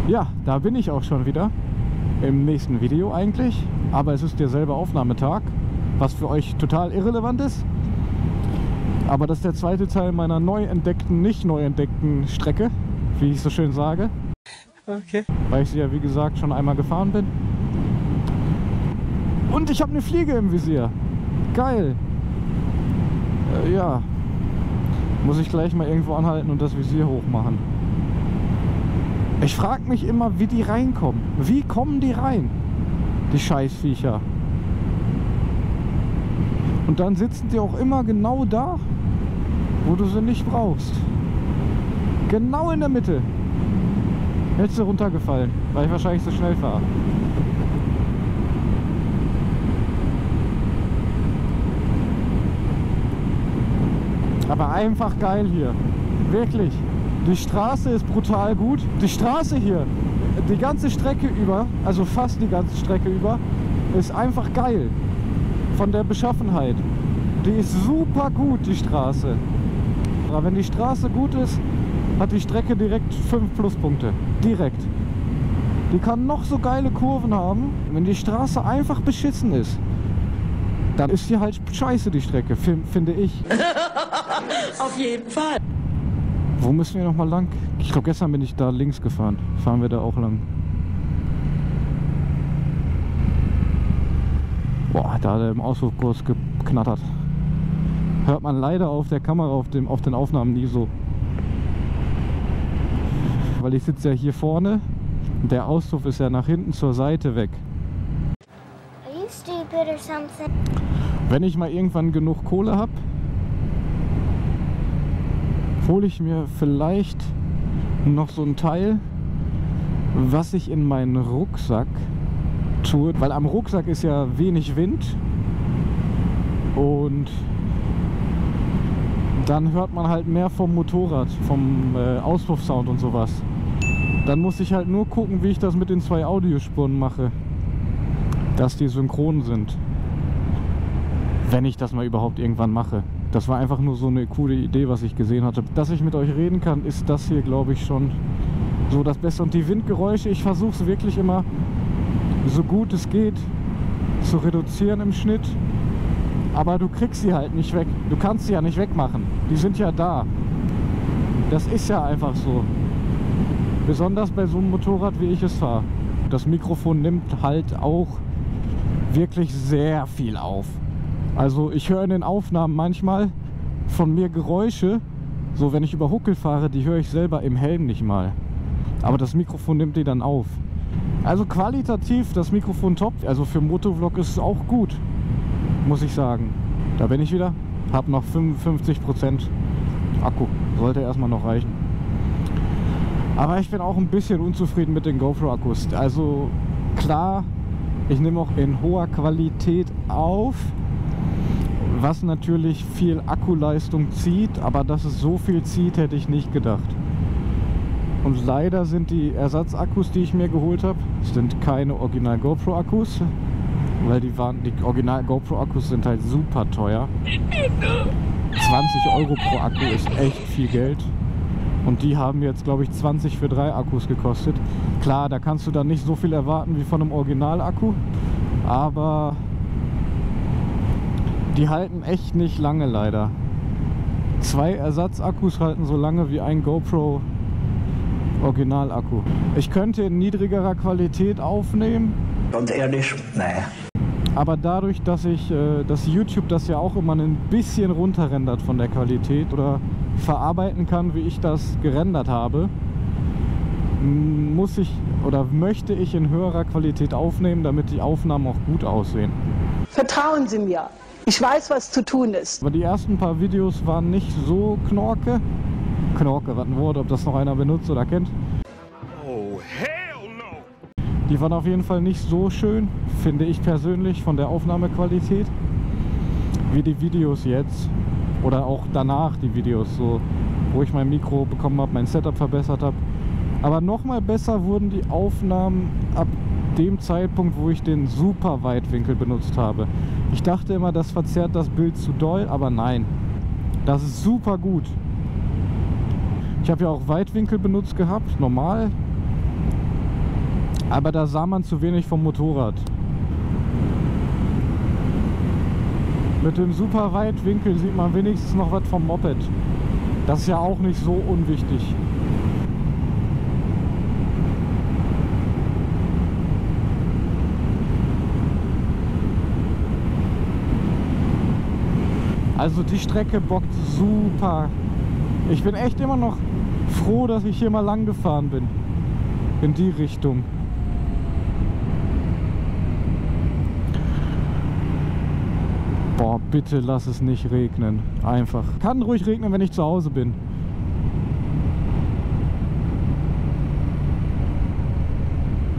Ja, da bin ich auch schon wieder. Im nächsten Video eigentlich. Aber es ist derselbe Aufnahmetag, was für euch total irrelevant ist. Aber das ist der zweite Teil meiner nicht neu entdeckten Strecke, wie ich so schön sage. Okay. Weil ich sie ja wie gesagt schon einmal gefahren bin. Und ich habe eine Fliege im Visier. Geil. Ja. Muss ich gleich mal irgendwo anhalten und das Visier hochmachen. Ich frage mich immer, wie die reinkommen. Wie kommen die rein? Die Scheißviecher. Und dann sitzen die auch immer genau da, wo du sie nicht brauchst. Genau in der Mitte. Hättest du runtergefallen, weil ich wahrscheinlich so schnell fahre. Aber einfach geil hier. Wirklich. Die Straße ist brutal gut. Die Straße hier, die ganze Strecke über, also fast die ganze Strecke über, ist einfach geil. Von der Beschaffenheit. Die ist super gut, die Straße. Aber wenn die Straße gut ist, hat die Strecke direkt 5 Pluspunkte. Direkt. Die kann noch so geile Kurven haben. Wenn die Straße einfach beschissen ist, dann ist die halt scheiße, die Strecke, finde ich. Auf jeden Fall. Wo müssen wir noch mal lang? Ich glaube, gestern bin ich da links gefahren. Fahren wir da auch lang. Boah, da hat er im Auspuffkurs geknattert. Hört man leider auf der Kamera, auf den Aufnahmen nie so. Weil ich sitze ja hier vorne und der Auspuff ist ja nach hinten zur Seite weg. Are you stupid or something? Wenn ich mal irgendwann genug Kohle habe, hole ich mir vielleicht noch so ein Teil, was ich in meinen Rucksack tue. Weil am Rucksack ist ja wenig Wind und dann hört man halt mehr vom Motorrad, vom Auspuffsound und sowas. Dann muss ich halt nur gucken, wie ich das mit den 2 Audiospuren mache, dass die synchron sind. Wenn ich das mal überhaupt irgendwann mache. Das war einfach nur so eine coole Idee, was ich gesehen hatte. Dass ich mit euch reden kann, ist das hier, glaube ich, schon so das Beste. Und die Windgeräusche, ich versuche es wirklich immer, so gut es geht, zu reduzieren im Schnitt. Aber du kriegst sie halt nicht weg. Du kannst sie ja nicht wegmachen. Die sind ja da. Das ist ja einfach so. Besonders bei so einem Motorrad, wie ich es fahre. Das Mikrofon nimmt halt auch wirklich sehr viel auf. Also ich höre in den Aufnahmen manchmal von mir Geräusche, so wenn ich über Huckel fahre, die höre ich selber im Helm nicht mal. Aber das Mikrofon nimmt die dann auf. Also qualitativ das Mikrofon top. Also für Motovlog ist es auch gut, muss ich sagen. Da bin ich wieder. Hab noch 55% Akku. Sollte erstmal noch reichen. Aber ich bin auch ein bisschen unzufrieden mit den GoPro-Akkus. Also klar, ich nehme auch in hoher Qualität auf, was natürlich viel Akkuleistung zieht, aber dass es so viel zieht, hätte ich nicht gedacht. Und leider sind die Ersatzakkus, die ich mir geholt habe, sind keine Original GoPro-Akkus, weil die Original GoPro-Akkus sind halt super teuer. 20 Euro pro Akku ist echt viel Geld. Und die haben jetzt, glaube ich, 20 für 3 Akkus gekostet. Klar, da kannst du dann nicht so viel erwarten wie von einem Original-Akku, aber die halten echt nicht lange leider. 2 Ersatzakkus halten so lange wie ein GoPro Original-Akku. Ich könnte in niedrigerer Qualität aufnehmen. Ganz ehrlich, naja. Aber dadurch, dass YouTube das ja auch immer ein bisschen runterrendert von der Qualität oder verarbeiten kann, wie ich das gerendert habe, muss ich oder möchte ich in höherer Qualität aufnehmen, damit die Aufnahmen auch gut aussehen. Vertrauen Sie mir. Ich weiß, was zu tun ist. Aber die ersten paar Videos waren nicht so Knorke. Knorke, was ein Wort, ob das noch einer benutzt oder kennt. Oh, hell no! Die waren auf jeden Fall nicht so schön, finde ich persönlich, von der Aufnahmequalität, wie die Videos jetzt. Oder auch danach die Videos, so, wo ich mein Mikro bekommen habe, mein Setup verbessert habe. Aber nochmal besser wurden die Aufnahmen ab dem Zeitpunkt, wo ich den super Weitwinkel benutzt habe. Ich dachte immer, das verzerrt das Bild zu doll, aber nein. Das ist super gut. Ich habe ja auch Weitwinkel benutzt gehabt, normal. Aber da sah man zu wenig vom Motorrad. Mit dem super Weitwinkel sieht man wenigstens noch was vom Moped. Das ist ja auch nicht so unwichtig. Also die Strecke bockt super. Ich bin echt immer noch froh, dass ich hier mal lang gefahren bin. In die Richtung. Boah, bitte lass es nicht regnen. Einfach. Kann ruhig regnen, wenn ich zu Hause bin.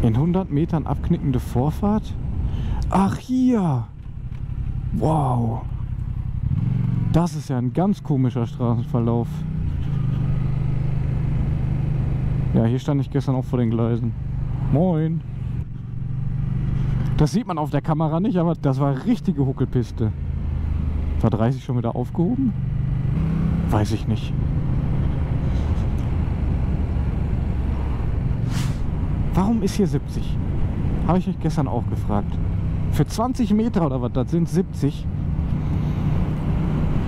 In 100 Metern abknickende Vorfahrt? Ach, hier! Wow! Das ist ja ein ganz komischer Straßenverlauf. Ja, hier stand ich gestern auch vor den Gleisen. Moin! Das sieht man auf der Kamera nicht, aber das war richtige Huckelpiste. War 30 schon wieder aufgehoben? Weiß ich nicht. Warum ist hier 70? Habe ich mich gestern auch gefragt. Für 20 Meter oder was, das sind 70.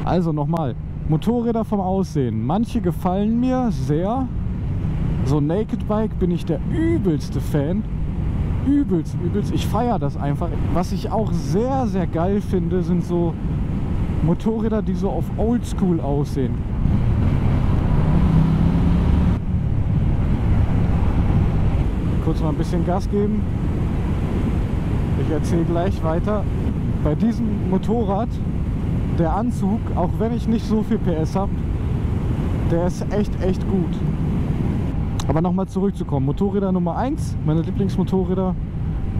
Also nochmal, Motorräder vom Aussehen. Manche gefallen mir sehr. So Naked Bike bin ich der übelste Fan. Übelst. Ich feiere das einfach. Was ich auch sehr, sehr geil finde, sind so Motorräder, die so auf Oldschool aussehen. Kurz mal ein bisschen Gas geben. Ich erzähle gleich weiter. Bei diesem Motorrad, der Anzug, auch wenn ich nicht so viel PS habe, der ist echt gut. Aber nochmal zurückzukommen. Motorräder Nummer 1, meine Lieblingsmotorräder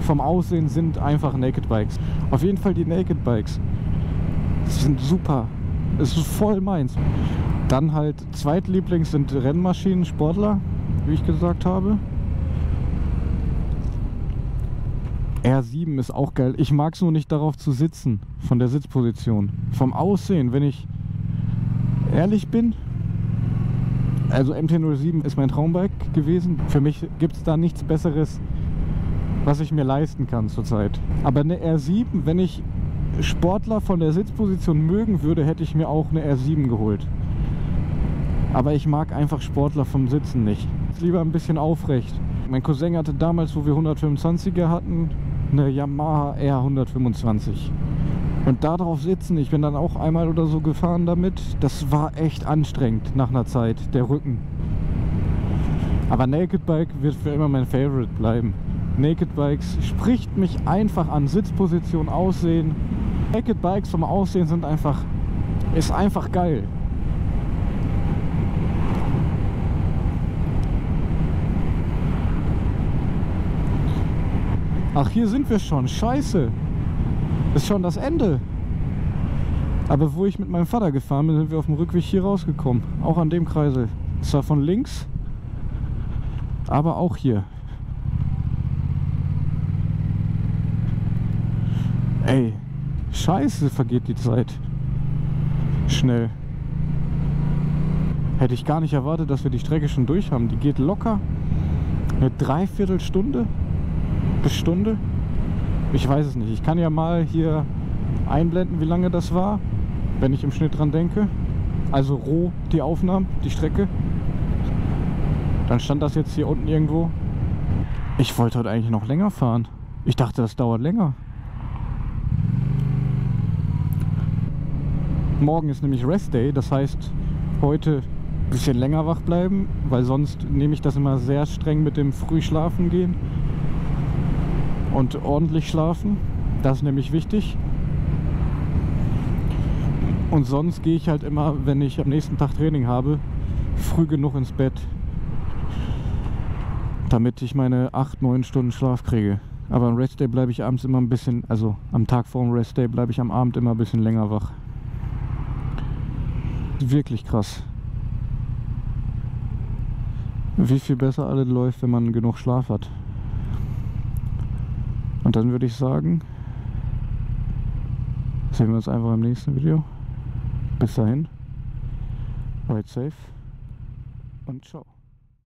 vom Aussehen sind einfach Naked Bikes. Auf jeden Fall die Naked Bikes. Die sind super. Es ist voll meins. Dann halt Zweitlieblings sind Rennmaschinen, Sportler, wie ich gesagt habe. R7 ist auch geil. Ich mag es nur nicht darauf zu sitzen, von der Sitzposition. Vom Aussehen, wenn ich ehrlich bin, also MT-07 ist mein Traumbike gewesen. Für mich gibt es da nichts Besseres, was ich mir leisten kann zurzeit. Aber eine R7, wenn ich Sportler von der Sitzposition mögen würde, hätte ich mir auch eine R7 geholt. Aber ich mag einfach Sportler vom Sitzen nicht. Lieber ein bisschen aufrecht. Mein Cousin hatte damals, wo wir 125er hatten, eine Yamaha R125. Und da drauf sitzen, ich bin dann auch einmal oder so gefahren damit, das war echt anstrengend nach einer Zeit, der Rücken. Aber Naked Bike wird für immer mein Favorite bleiben. Naked Bikes spricht mich einfach an, Sitzposition, Aussehen. Naked Bikes vom Aussehen sind einfach, ist einfach geil. Ach, hier sind wir schon. Scheiße. Ist schon das Ende. Aber wo ich mit meinem Vater gefahren bin, sind wir auf dem Rückweg hier rausgekommen. Auch an dem Kreisel. Zwar von links, aber auch hier. Ey, scheiße, vergeht die Zeit. Schnell. Hätte ich gar nicht erwartet, dass wir die Strecke schon durch haben. Die geht locker eine Dreiviertelstunde bis Stunde. Ich weiß es nicht. Ich kann ja mal hier einblenden, wie lange das war, wenn ich im Schnitt dran denke. Also roh die Aufnahmen, die Strecke. Dann stand das jetzt hier unten irgendwo. Ich wollte heute eigentlich noch länger fahren. Ich dachte, das dauert länger. Morgen ist nämlich Rest Day, das heißt heute ein bisschen länger wach bleiben, weil sonst nehme ich das immer sehr streng mit dem früh schlafen gehen und ordentlich schlafen. Das ist nämlich wichtig. Und sonst gehe ich halt immer, wenn ich am nächsten Tag Training habe, früh genug ins Bett, damit ich meine 8-9 Stunden Schlaf kriege. Aber am Rest Day bleibe ich abends immer ein bisschen, also am Tag vor dem Rest Day bleibe ich am Abend immer ein bisschen länger wach. Wirklich krass. Wie viel besser alles läuft, wenn man genug Schlaf hat. Und dann würde ich sagen, sehen wir uns einfach im nächsten Video. Bis dahin, ride safe und ciao.